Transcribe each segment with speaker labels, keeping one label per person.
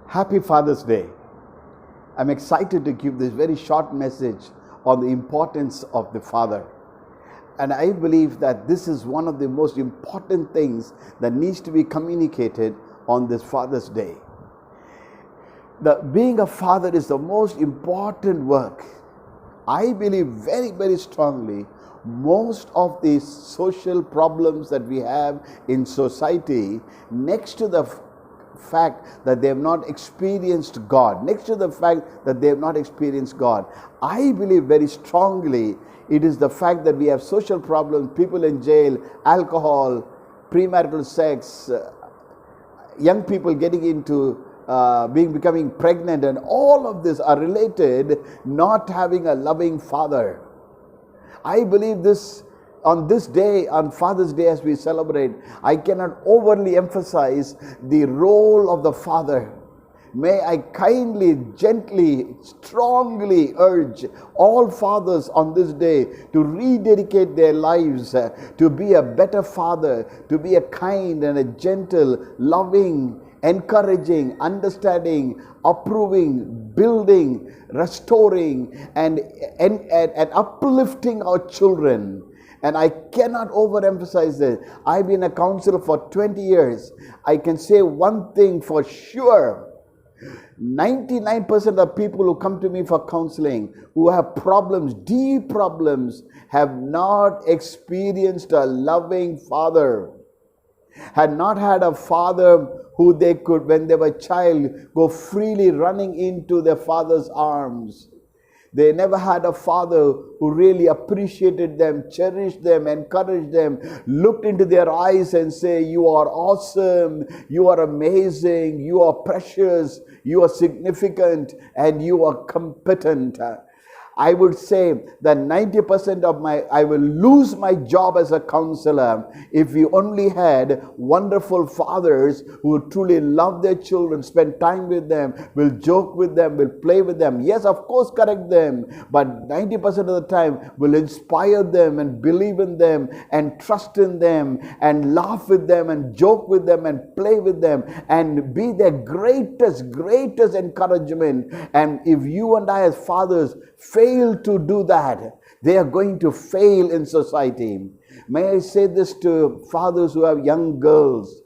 Speaker 1: Happy Father's Day. I'm excited to give this very short message on the importance of the father. And I believe that this is one of the most important things that needs to be communicated on this Father's Day. Being a father is the most important work. I believe very, very strongly most of the social problems that we have in society, next to the fact that they have not experienced God, I believe very strongly it is the fact that we have social problems, people in jail, alcohol, premarital sex, young people getting into becoming pregnant, and all of this are related not having a loving father. I believe this. On this day, on Father's Day, as we celebrate, I cannot overly emphasize the role of the father. May I kindly, gently, strongly urge all fathers on this day to rededicate their lives to be a better father, to be a kind and a gentle, loving, encouraging, understanding, approving, building, restoring, and uplifting our children. And I cannot overemphasize this. I've been a counselor for 20 years. I can say one thing for sure. 99% of people who come to me for counseling, who have problems, deep problems, have not experienced a loving father. Had not had a father who they could, when they were a child, go freely running into their father's arms. They never had a father who really appreciated them, cherished them, encouraged them, looked into their eyes and say, "You are awesome, you are amazing, you are precious, you are significant, and you are competent." I would say that 90% of I will lose my job as a counselor if we only had wonderful fathers who truly love their children, spend time with them, will joke with them, will play with them. Yes, of course, correct them, but 90% of the time will inspire them and believe in them and trust in them and laugh with them and joke with them and play with them and be their greatest encouragement. And if you and I as fathers fail to do that, they are going to fail in society. May I say this to fathers who have young girls?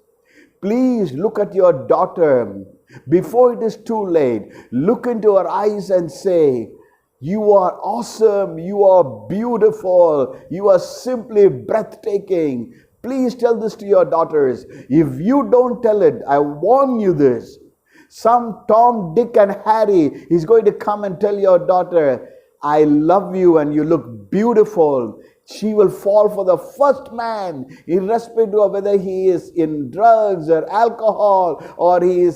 Speaker 1: Please look at your daughter before it is too late. Look into her eyes and say, "You are awesome, you are beautiful, you are simply breathtaking." Please tell this to your daughters. If you don't tell it, I warn you this. Some Tom, Dick and Harry is going to come and tell your daughter, "I love you and you look beautiful." She will fall for the first man, irrespective of whether he is in drugs or alcohol or he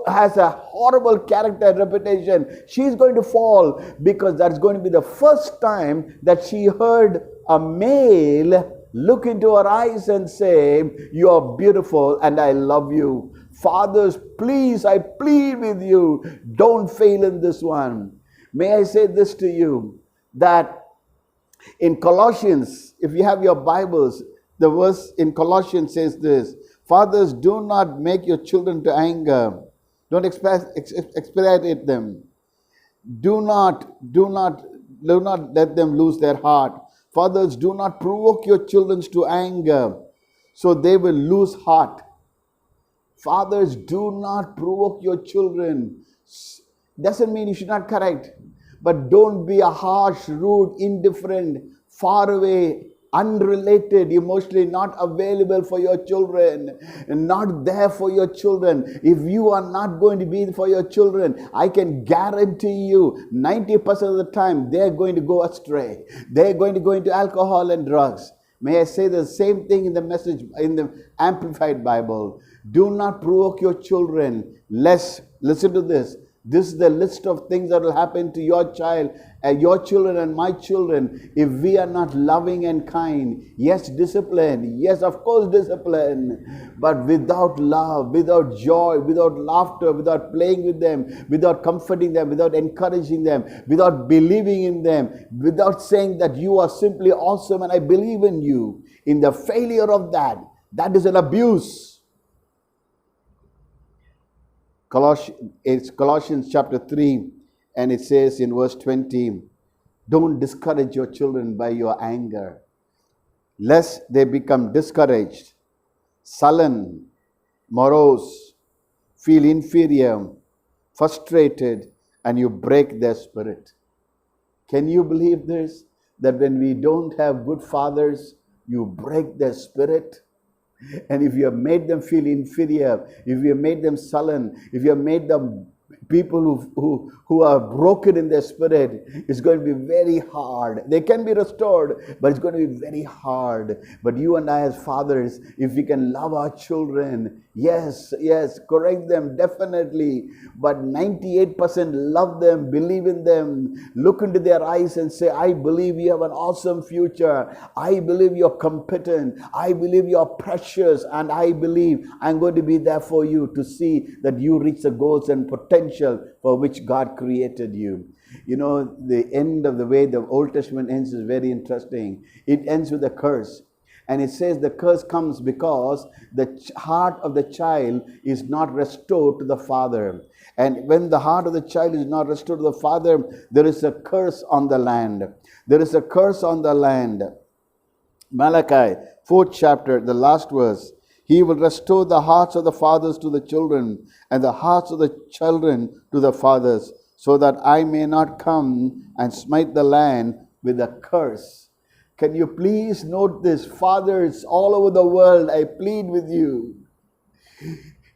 Speaker 1: has a horrible character and reputation. She's going to fall because that's going to be the first time that she heard a male look into her eyes and say, "You are beautiful and I love you." Fathers, please, I plead with you, don't fail in this one. May I say this to you, that in Colossians, if you have your Bibles, the verse in Colossians says this: "Fathers, do not make your children to anger. Don't expedite them. Do not let them lose their heart. Fathers, do not provoke your children to anger, so they will lose heart." Fathers, do not provoke your children. Doesn't mean you should not correct, but don't be a harsh, rude, indifferent, far away, unrelated, emotionally not available for your children, not there for your children. If you are not going to be for your children, I can guarantee you 90% of the time they're going to go astray. They're going to go into alcohol and drugs. May I say the same thing in the message in the Amplified Bible? Do not provoke your children, lest, listen to this, this is the list of things that will happen to your child, your children and my children, if we are not loving and kind. Yes, discipline. Yes, of course, discipline. But without love, without joy, without laughter, without playing with them, without comforting them, without encouraging them, without believing in them, without saying that you are simply awesome and I believe in you, in the failure of that, that is an abuse. It's Colossians chapter 3, and it says in verse 20, don't discourage your children by your anger, lest they become discouraged, sullen, morose, feel inferior, frustrated, and you break their spirit. Can you believe this? That when we don't have good fathers, you break their spirit? And if you have made them feel inferior, if you have made them sullen, if you have made them people who are broken in their spirit, it's going to be very hard. They can be restored, but it's going to be very hard. But you and I as fathers, if we can love our children, yes, correct them, definitely. But 98% love them, believe in them, look into their eyes and say, I believe you have an awesome future. I believe you're competent. I believe you're precious. And I believe I'm going to be there for you to see that you reach the goals and potential for which God created you. You know, the end of the way the Old Testament ends is very interesting. It ends with a curse. And it says the curse comes because the heart of the child is not restored to the father. And when the heart of the child is not restored to the father, there is a curse on the land. There is a curse on the land. Malachi, 4th chapter, the last verse. He will restore the hearts of the fathers to the children, and the hearts of the children to the fathers, so that I may not come and smite the land with a curse. Can you please note this? Fathers all over the world, I plead with you.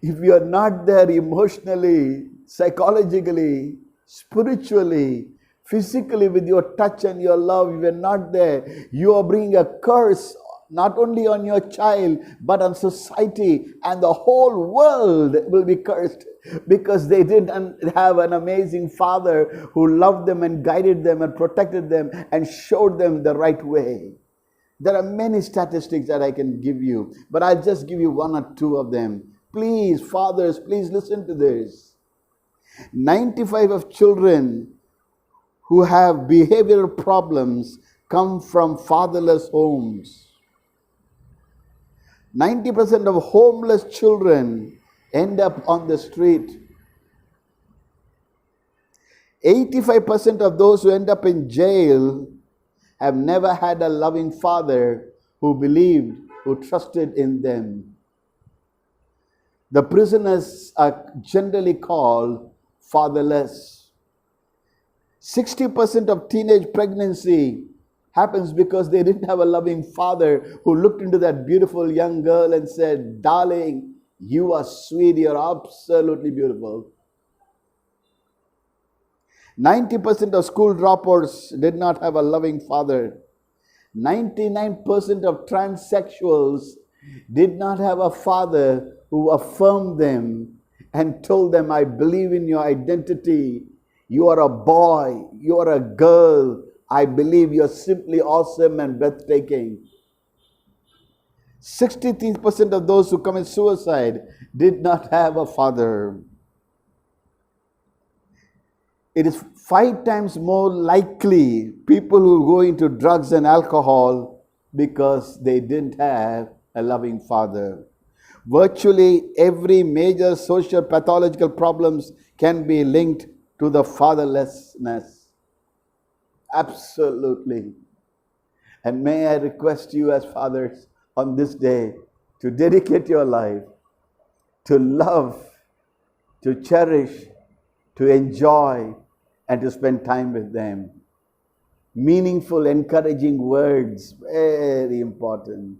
Speaker 1: If you are not there emotionally, psychologically, spiritually, physically with your touch and your love, if you are not there, you are bringing a curse not only on your child, but on society, and the whole world will be cursed because they didn't have an amazing father who loved them and guided them and protected them and showed them the right way. There are many statistics that I can give you, but I'll just give you one or two of them. Please, fathers, please listen to this. 95% of children who have behavioral problems come from fatherless homes. 90% of homeless children end up on the street. 85% of those who end up in jail have never had a loving father who believed, who trusted in them. The prisoners are generally called fatherless. 60% of teenage pregnancy happens because they didn't have a loving father who looked into that beautiful young girl and said, darling, you are sweet, you're absolutely beautiful. 90% of school dropouts did not have a loving father. 99% of transsexuals did not have a father who affirmed them and told them, I believe in your identity. You are a boy, you are a girl. I believe you're simply awesome and breathtaking. 63% of those who commit suicide did not have a father. It is 5 times more likely people who go into drugs and alcohol because they didn't have a loving father. Virtually every major social pathological problems can be linked to the fatherlessness. Absolutely. And may I request you as fathers on this day to dedicate your life to love, to cherish, to enjoy, and to spend time with them. Meaningful, encouraging words, very important.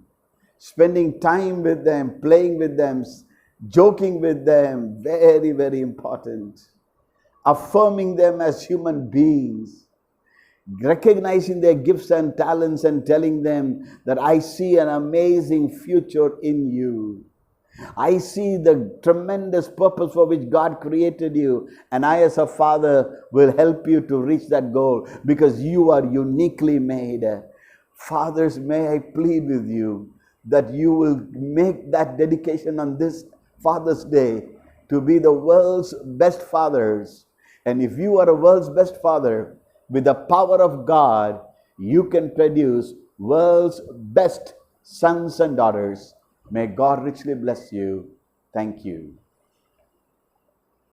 Speaker 1: Spending time with them, playing with them, joking with them, very, very important. Affirming them as human beings. Recognizing their gifts and talents and telling them that I see an amazing future in you. I see the tremendous purpose for which God created you, and I as a father will help you to reach that goal because you are uniquely made. Fathers, may I plead with you that you will make that dedication on this Father's Day to be the world's best fathers. And if you are a world's best father, with the power of God, you can produce world's best sons and daughters. May God richly bless you. Thank you.